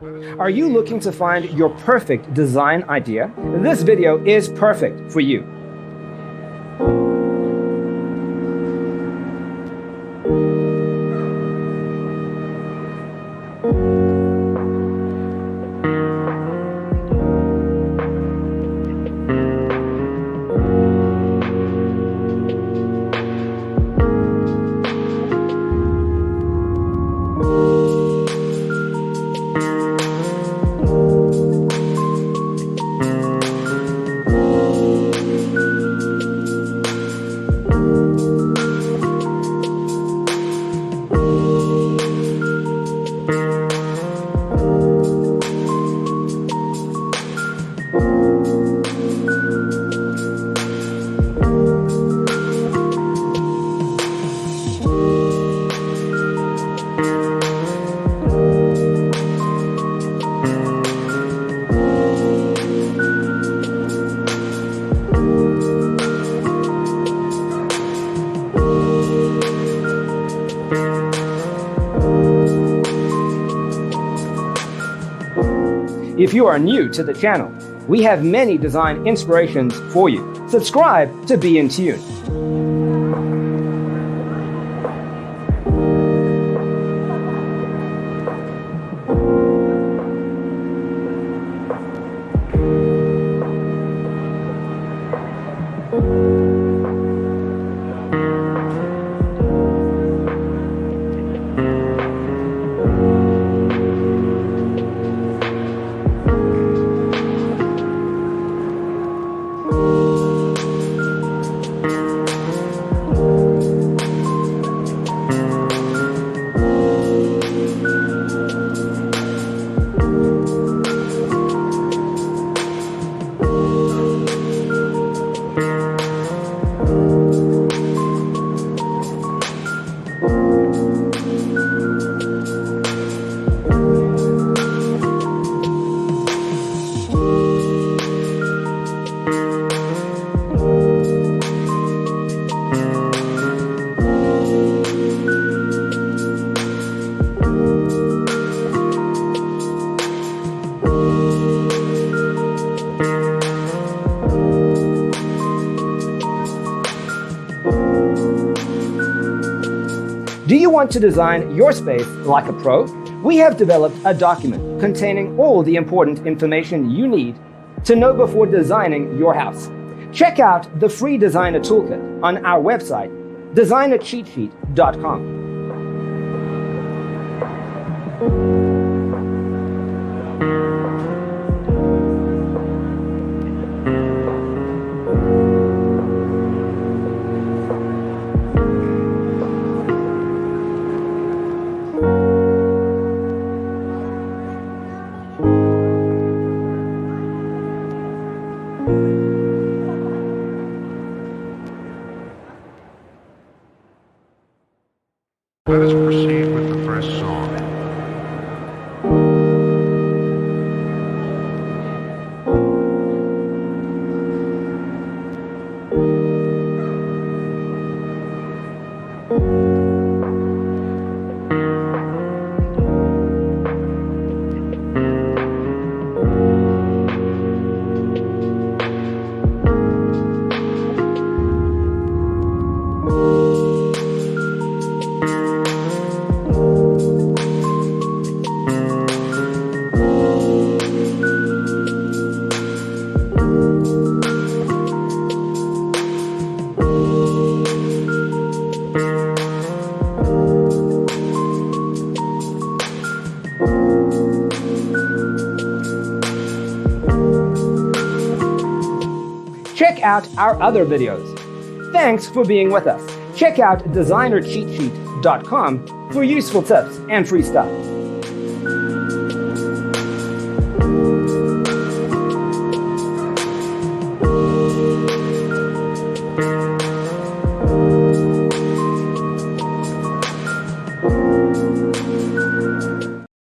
Are you looking to find your perfect design idea? This video is perfect for you. If you are new to the channel, we have many design inspirations for you. Subscribe to be in tune. Do you want to design your space like a pro? We have developed a document containing all the important information you need to know before designing your house. Check out the free designer toolkit on our website, designercheatsheet.com. Let us proceed with the first song. Check out our other videos. Thanks for being with us. Check out designercheatsheet.com for useful tips and free stuff.